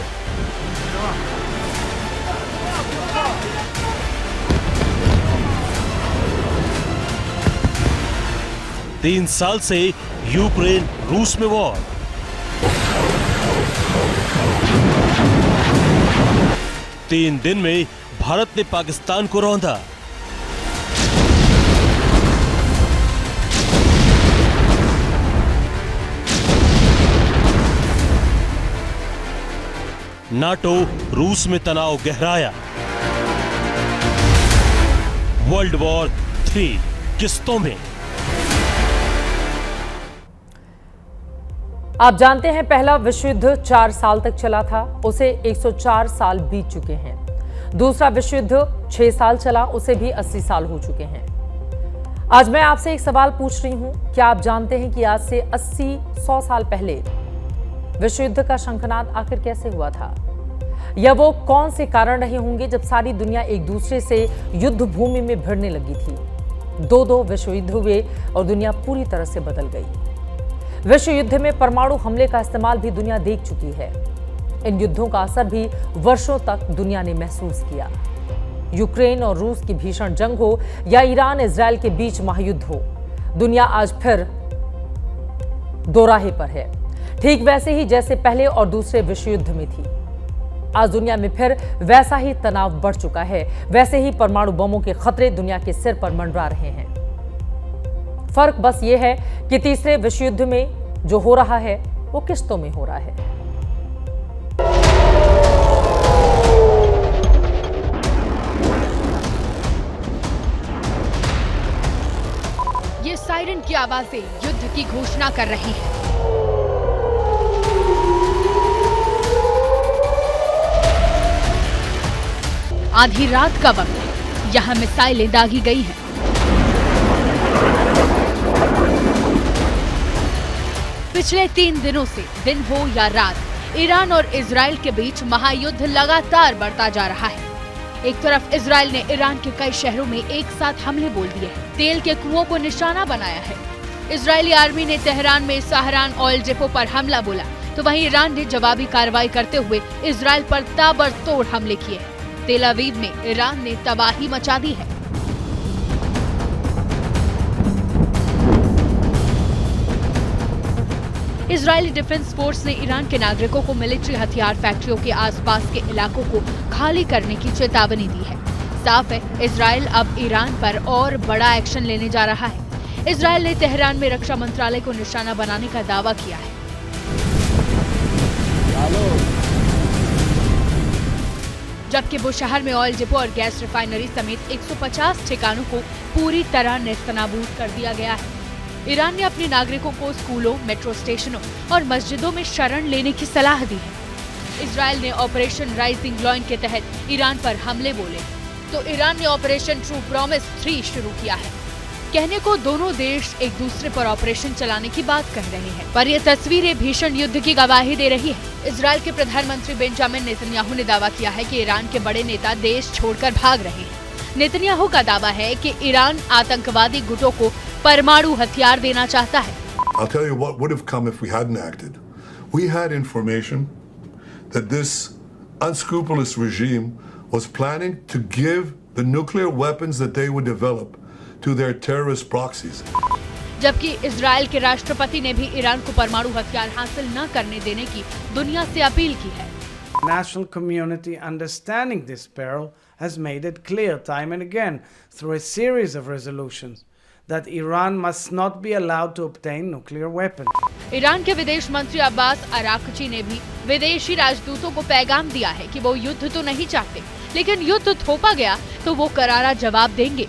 तीन साल से यूक्रेन रूस में वॉर। तीन दिन में भारत ने पाकिस्तान को रौंदा। नाटो रूस में तनाव गहराया। वर्ल्ड वॉर 3 किस्तों में। आप जानते हैं पहला विश्व युद्ध 4 साल तक चला था, उसे 104 साल बीत चुके हैं। दूसरा विश्व युद्ध 6 साल चला, उसे भी 80 साल हो चुके हैं। आज मैं आपसे एक सवाल पूछ रही हूं, क्या आप जानते हैं कि आज से 80-100 साल पहले विश्व युद्ध का शंखनाद आखिर कैसे हुआ था? या वो कौन से कारण रहे होंगे जब सारी दुनिया एक दूसरे से युद्ध भूमि में भिड़ने लगी थी? 2 विश्व युद्ध हुए और दुनिया पूरी तरह से बदल गई। विश्व युद्ध में परमाणु हमले का इस्तेमाल भी दुनिया देख चुकी है। इन युद्धों का असर भी वर्षों तक दुनिया ने महसूस किया। यूक्रेन और रूस की भीषण जंग हो या ईरान इजराइल के बीच महायुद्ध हो, दुनिया आज फिर दोराहे पर है, ठीक वैसे ही जैसे पहले और दूसरे विश्व युद्ध में थी। आज दुनिया में फिर वैसा ही तनाव बढ़ चुका है, वैसे ही परमाणु बमों के खतरे दुनिया के सिर पर मंडरा रहे हैं। फर्क बस ये है कि तीसरे विश्व युद्ध में जो हो रहा है वो किस्तों में हो रहा है। ये सायरन की आवाजें युद्ध की घोषणा कर रही हैं। आधी रात का वक्त है, यहाँ मिसाइलें दागी गई हैं। पिछले 3 दिनों से दिन हो या रात, ईरान और इजराइल के बीच महायुद्ध लगातार बढ़ता जा रहा है। एक तरफ इजराइल ने ईरान के कई शहरों में एक साथ हमले बोल दिए हैं, तेल के कुओं को निशाना बनाया है। इजरायली आर्मी ने तेहरान में सहारान ऑयल डिपो पर हमला बोला, तो वहीं ईरान ने जवाबी कार्रवाई करते हुए इजराइल पर ताबड़तोड़ हमले किए हैं। तेल अवीव में ईरान ने तबाही मचा दी है। इजरायली डिफेंस फोर्स ने ईरान के नागरिकों को मिलिट्री हथियार फैक्ट्रियों के आसपास के इलाकों को खाली करने की चेतावनी दी है। साफ है, इजराइल अब ईरान पर और बड़ा एक्शन लेने जा रहा है। इजराइल ने तेहरान में रक्षा मंत्रालय को निशाना बनाने का दावा किया है। जबकि वो शहर में ऑयल डिपो और गैस रिफाइनरी समेत 150 ठिकानों को पूरी तरह नेस्तनाबूद कर दिया गया है। ईरान ने अपने नागरिकों को स्कूलों, मेट्रो स्टेशनों और मस्जिदों में शरण लेने की सलाह दी है। इजराइल ने ऑपरेशन राइजिंग लॉइन के तहत ईरान पर हमले बोले, तो ईरान ने ऑपरेशन ट्रू प्रॉमिस 3 शुरू किया है। कहने को दोनों देश एक दूसरे पर ऑपरेशन चलाने की बात कह रहे हैं, पर ये तस्वीरें भीषण युद्ध की गवाही दे रही है। इजराइल के प्रधानमंत्री बेंजामिन नेतन्याहू ने दावा किया है कि ईरान के बड़े नेता देश छोड़कर भाग रहे हैं। नेतन्याहू का दावा है कि ईरान आतंकवादी गुटों को परमाणु हथियार देना चाहता है। I'll tell you what would have come if we hadn't acted. We had information that this unscrupulous regime was planning to give the nuclear weapons that they would develop to their terrorist proxies. जबकि Israel के राष्ट्रपति ने भी Iran को परमाणु हथियार हासिल न करने देने की दुनिया से अपील की है। National community understanding this peril has made it clear time and again through a series of resolutions that Iran must not be allowed to obtain nuclear weapons. Iran के विदेश मंत्री अब्बास अराक्ची ने भी विदेशी राजदूतों को पैगाम दिया है कि वो युद्ध तो नहीं चाहते, लेकिन युद्ध थोपा गया तो वो करारा जवाब देंगे।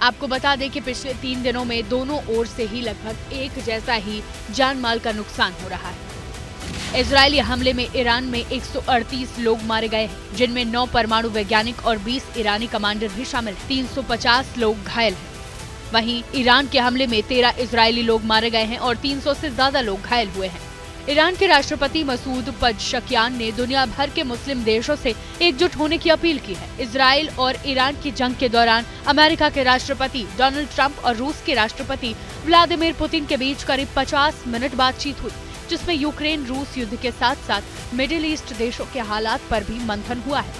आपको बता दें कि पिछले 3 दिनों में दोनों ओर से ही लगभग एक जैसा ही जान माल का नुकसान हो रहा है। इजरायली हमले में ईरान में 138 लोग मारे गए हैं, जिनमें 9 परमाणु वैज्ञानिक और 20 ईरानी कमांडर भी शामिल हैं। 350 लोग घायल हैं। वहीं ईरान के हमले में 13 इजरायली लोग मारे गए हैं और 300 से ज्यादा लोग घायल हुए हैं। ईरान के राष्ट्रपति मसूद पज़ेश्कियान ने दुनिया भर के मुस्लिम देशों से एकजुट होने की अपील की है। इजराइल और ईरान की जंग के दौरान अमेरिका के राष्ट्रपति डोनाल्ड ट्रंप और रूस के राष्ट्रपति व्लादिमीर पुतिन के बीच करीब 50 मिनट बातचीत हुई, जिसमें यूक्रेन रूस युद्ध के साथ साथ मिडिल ईस्ट देशों के हालात पर भी मंथन हुआ है।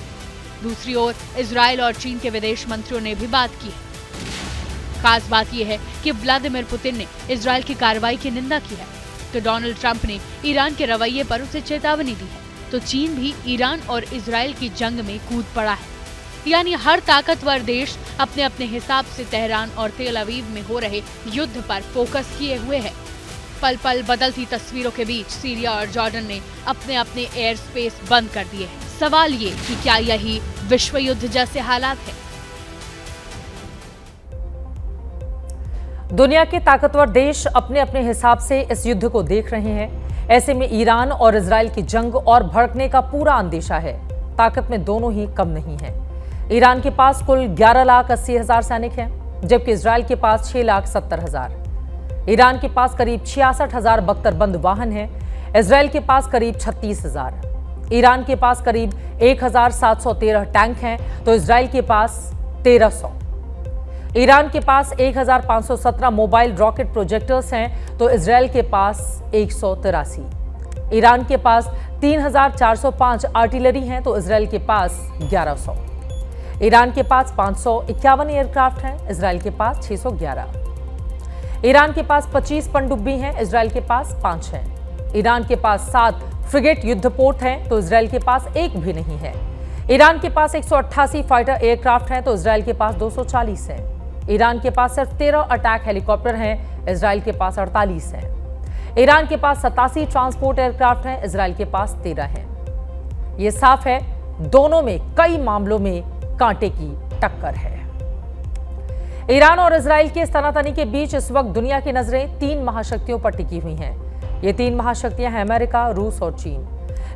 दूसरी ओर इजराइल और चीन के विदेश मंत्रियों ने भी बात की है। खास बात यह है कि व्लादिमीर पुतिन ने इजराइल की कार्रवाई की निंदा की है, तो डोनाल्ड ट्रंप ने ईरान के रवैये पर उसे चेतावनी दी है, तो चीन भी ईरान और इजराइल की जंग में कूद पड़ा है। यानी हर ताकतवर देश अपने अपने हिसाब से तेहरान और तेल अवीव में हो रहे युद्ध पर फोकस किए हुए है। पल पल बदलती तस्वीरों के बीच सीरिया और जॉर्डन ने अपने अपने एयर स्पेस बंद कर दिए हैं। सवाल ये कि क्या यही विश्व युद्ध जैसे हालात है? दुनिया के ताकतवर देश अपने अपने हिसाब से इस युद्ध को देख रहे हैं। ऐसे में ईरान और इजराइल की जंग और भड़कने का पूरा अंदेशा है। ताकत में दोनों ही कम नहीं है। ईरान के पास कुल 11,80,000 सैनिक हैं, जबकि इजराइल के पास 6,70,000। ईरान के पास करीब 66,000 बख्तरबंद वाहन हैं, इजराइल के पास करीब 36,000। ईरान के पास करीब 1,713 टैंक हैं, तो इजराइल के पास 1,300। ईरान के पास 1,517 मोबाइल रॉकेट प्रोजेक्टर्स हैं, तो इजराइल के पास 183। ईरान के पास 3,405 आर्टिलरी हैं, तो इजराइल के पास 1,100। ईरान के पास 551 एयरक्राफ्ट हैं, इजराइल के पास 611। ईरान के पास 25 पनडुब्बी हैं, इजराइल के पास 5 हैं। ईरान के पास 7 फ्रिगेट युद्धपोत हैं, तो इजराइल के पास एक भी नहीं है। ईरान के पास 188 फाइटर एयरक्राफ्ट हैं, तो इजराइल के पास 240 हैं। ईरान के पास सिर्फ 13 अटैक हेलीकॉप्टर हैं, इजराइल के पास 48 हैं। ईरान के पास 87 ट्रांसपोर्ट एयरक्राफ्ट हैं, इजराइल के पास 13 हैं। ये साफ है, दोनों में कई मामलों में कांटे की टक्कर है। ईरान और इजराइल के तनातनी के बीच इस वक्त दुनिया की नजरें 3 महाशक्तियों पर टिकी हुई हैं। ये 3 महाशक्तियां हैं अमेरिका, रूस और चीन।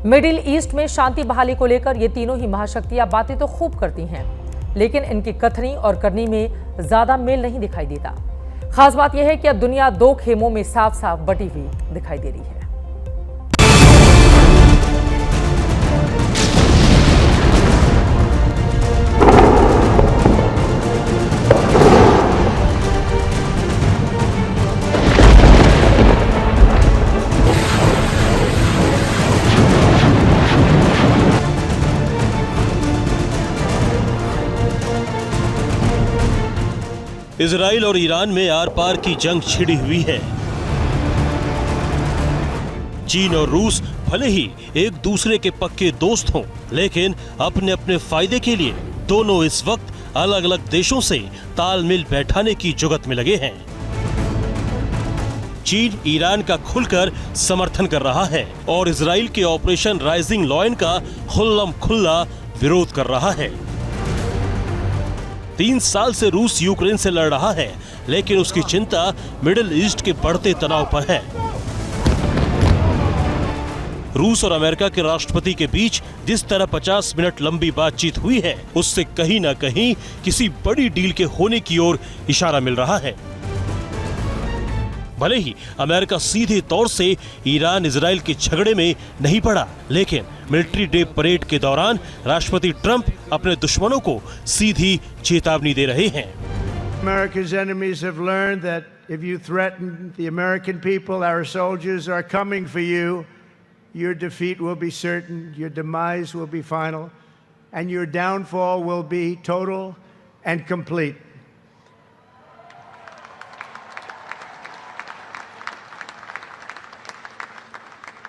मिडिल ईस्ट में शांति बहाली को लेकर ये तीनों ही महाशक्तियां बातें तो खूब करती हैं, लेकिन इनकी कथनी और करनी में ज्यादा मेल नहीं दिखाई देता। खास बात यह है कि अब दुनिया 2 खेमों में साफ साफ बटी हुई दिखाई दे रही है। इजराइल और ईरान में आर पार की जंग छिड़ी हुई है। चीन और रूस भले ही एक दूसरे के पक्के दोस्त हों, लेकिन अपने अपने फायदे के लिए दोनों इस वक्त अलग अलग देशों से तालमेल बैठाने की जुगत में लगे हैं। चीन ईरान का खुलकर समर्थन कर रहा है और इजराइल के ऑपरेशन राइजिंग लॉयन का खुल्लम खुल्ला विरोध कर रहा है। 3 साल से रूस यूक्रेन से लड़ रहा है, लेकिन उसकी चिंता मिडिल ईस्ट के बढ़ते तनाव पर है। रूस और अमेरिका के राष्ट्रपति के बीच जिस तरह 50 मिनट लंबी बातचीत हुई है, उससे कहीं ना कहीं किसी बड़ी डील के होने की ओर इशारा मिल रहा है। भले ही अमेरिका सीधे तौर से ईरान इजराइल के झगड़े में नहीं पड़ा, लेकिन मिलिट्री डे परेड के दौरान राष्ट्रपति ट्रंप अपने दुश्मनों को सीधी चेतावनी दे रहे हैं। America's enemies have learned that if you threaten the American people, our soldiers are coming for you. Your defeat will be certain, your demise will be final, and your downfall will be total and complete.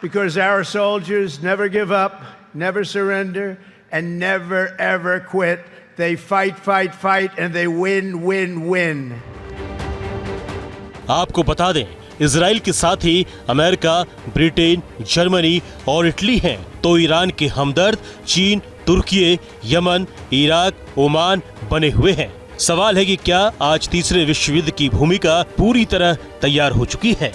Because our soldiers never give up, never surrender, and never ever quit. They fight, fight, fight, and they win, win, win. आपको बता दें, Israel के साथ ही America, Britain, Germany और Italy हैं, तो Iran के हमदर्द चीन, तुर्की, यमन, इराक, ओमान बने हुए हैं। सवाल है कि क्या आज तीसरे विश्व युद्ध की भूमिका पूरी तरह तैयार हो चुकी है?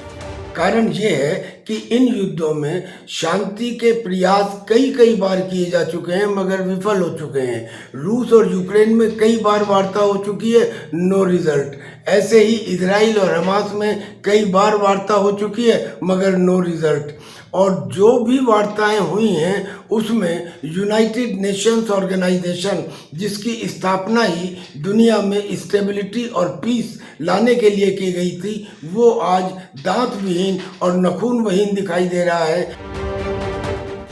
कारण ये है कि इन युद्धों में शांति के प्रयास कई बार किए जा चुके हैं, मगर विफल हो चुके हैं। रूस और यूक्रेन में कई बार वार्ता हो चुकी है, नो रिजल्ट। ऐसे ही इजराइल और हमास में कई बार वार्ता हो चुकी है मगर नो रिजल्ट। और जो भी वार्ताएं हुई हैं उसमें यूनाइटेड नेशंस ऑर्गेनाइजेशन, जिसकी स्थापना ही दुनिया में स्टेबिलिटी और पीस लाने के लिए की गई थी, वो आज दांत विहीन और नखून विहीन दिखाई दे रहा है।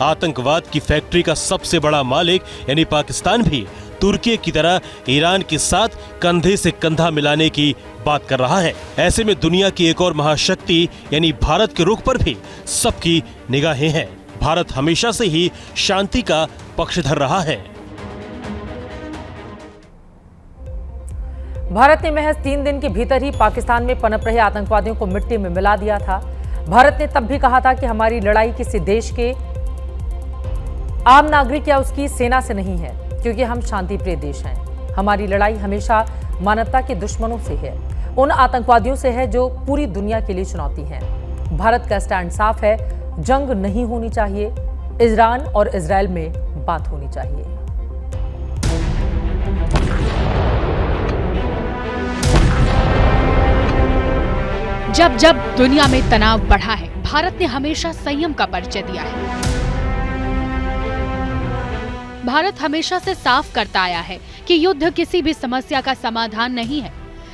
आतंकवाद की फैक्ट्री का सबसे बड़ा मालिक यानी पाकिस्तान भी तुर्की की तरह ईरान के साथ कंधे से कंधा मिलाने की बात कर रहा है। ऐसे में दुनिया की एक और महाशक्ति यानी भारत के रुख पर भी सबकी निगाहें हैं। भारत हमेशा से ही शांति का पक्षधर रहा है। भारत ने महज 3 दिन के भीतर ही पाकिस्तान में पनप रहे आतंकवादियों को मिट्टी में मिला दिया था। भारत ने तब भी कहा था कि हमारी लड़ाई किसी देश के आम नागरिक या उसकी सेना से नहीं है, क्योंकि हम शांति प्रिय देश हैं। हमारी लड़ाई हमेशा मानवता के दुश्मनों से है, उन आतंकवादियों से है जो पूरी दुनिया के लिए चुनौती हैं। भारत का स्टैंड साफ है, जंग नहीं होनी चाहिए, ईरान और इजराइल में बात होनी चाहिए। जब जब दुनिया में तनाव बढ़ा है, भारत ने हमेशा संयम का परिचय दिया है। भारत हमेशा से साफ करता आया है कि युद्ध किसी भी समस्या का समाधान नहीं है,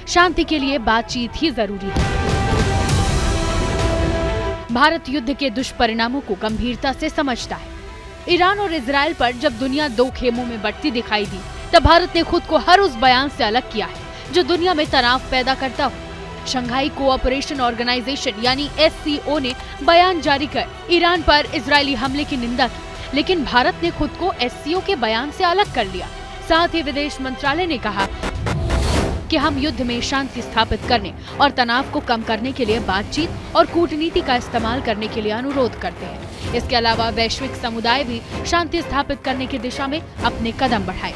शांति के लिए बातचीत ही जरूरी है। भारत युद्ध के दुष्परिणामों को गंभीरता से समझता है। ईरान और इजराइल पर जब दुनिया 2 खेमों में बंटती दिखाई दी, तब भारत ने खुद को हर उस बयान से अलग किया है जो दुनिया में तनाव पैदा करता हो। शंघाई कोऑपरेशन ऑर्गेनाइजेशन यानी SCO ने बयान जारी कर ईरान पर इजरायली हमले की निंदा की, लेकिन भारत ने खुद को SCO के बयान से अलग कर लिया। साथ ही विदेश मंत्रालय ने कहा कि हम युद्ध में शांति स्थापित करने और तनाव को कम करने के लिए बातचीत और कूटनीति का इस्तेमाल करने के लिए अनुरोध करते हैं। इसके अलावा वैश्विक समुदाय भी शांति स्थापित करने की दिशा में अपने कदम बढ़ाए।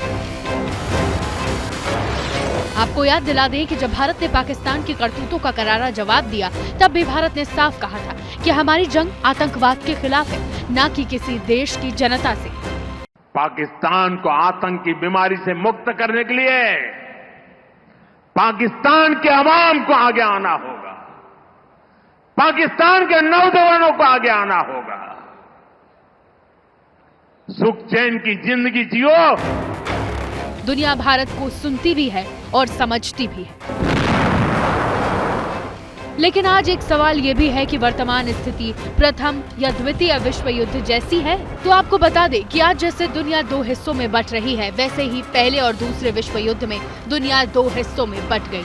आपको याद दिला दें कि जब भारत ने पाकिस्तान की करतूतों का करारा जवाब दिया, तब भी भारत ने साफ कहा था कि हमारी जंग आतंकवाद के खिलाफ है, न कि किसी देश की जनता से। पाकिस्तान को आतंक की बीमारी से मुक्त करने के लिए पाकिस्तान के अवाम को आगे आना होगा, पाकिस्तान के नौजवानों को आगे आना होगा। सुख चैन की जिंदगी जियो। दुनिया भारत को सुनती भी है और समझती भी है। लेकिन आज एक सवाल ये भी है कि वर्तमान स्थिति प्रथम या द्वितीय विश्व युद्ध जैसी है। तो आपको बता दें कि आज जैसे दुनिया 2 हिस्सों में बंट रही है, वैसे ही पहले और दूसरे विश्व युद्ध में दुनिया 2 हिस्सों में बंट गई।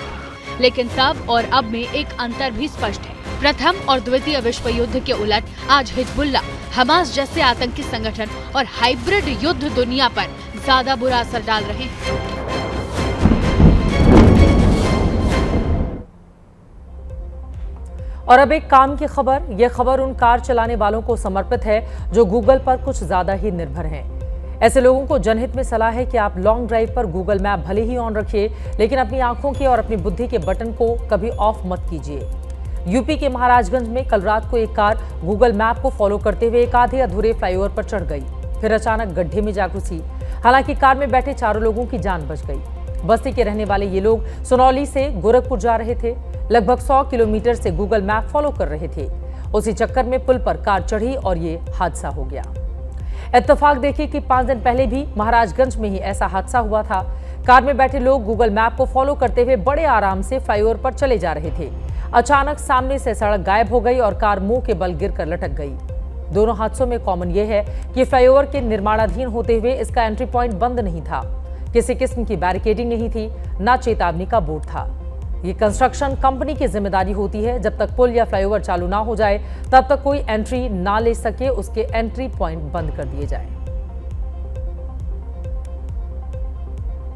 लेकिन तब और अब में एक अंतर भी स्पष्ट है। प्रथम और द्वितीय विश्व युद्ध के उलट आज हिजबुल्लाह, हमास जैसे आतंकी संगठन और हाइब्रिड युद्ध दुनिया पर ज्यादा बुरा असर डाल रहे हैं। और अब एक काम की खबर। यह खबर उन कार चलाने वालों को समर्पित है जो गूगल पर कुछ ज्यादा ही निर्भर हैं। ऐसे लोगों को जनहित में सलाह है कि आप लॉन्ग ड्राइव पर गूगल मैप भले ही ऑन रखिए, लेकिन अपनी आंखों के और अपनी बुद्धि के बटन को कभी ऑफ मत कीजिए। यूपी के महाराजगंज में कल रात को एक कार गूगल मैप को फॉलो करते हुए एक आधे अधूरे फ्लाईओवर पर चढ़ गई, फिर अचानक गड्ढे में जा घुसी। हालांकि कार में बैठे चारों लोगों की जान बच गई। बस्ती के रहने वाले ये लोग सुनौली से गोरखपुर जा रहे थे। लगभग 100 किलोमीटर से गूगल मैप फॉलो कर रहे थे। उसी चक्कर में पुल पर कार चढ़ी और ये हादसा हो गया। इत्तेफाक देखिए कि 5 दिन पहले भी महाराजगंज में ही ऐसा हादसा हुआ था। कार में बैठे लोग गूगल मैप को फॉलो करते हुए बड़े आराम से फ्लाईओवर पर चले जा रहे थे। अचानक सामने से सड़क गायब हो गई और कार मुंह के बल गिरकर लटक गई। दोनों हादसों में कॉमन यह है कि फ्लाईओवर के निर्माणाधीन होते हुए इसका एंट्री पॉइंट बंद नहीं था, किसी किस्म की बैरिकेडिंग नहीं थी, न चेतावनी का बोर्ड था। ये कंस्ट्रक्शन कंपनी की जिम्मेदारी होती है। जब तक पुल या फ्लाईओवर चालू ना हो जाए, तब तक कोई एंट्री ना ले सके, उसके एंट्री पॉइंट बंद कर दिए जाए।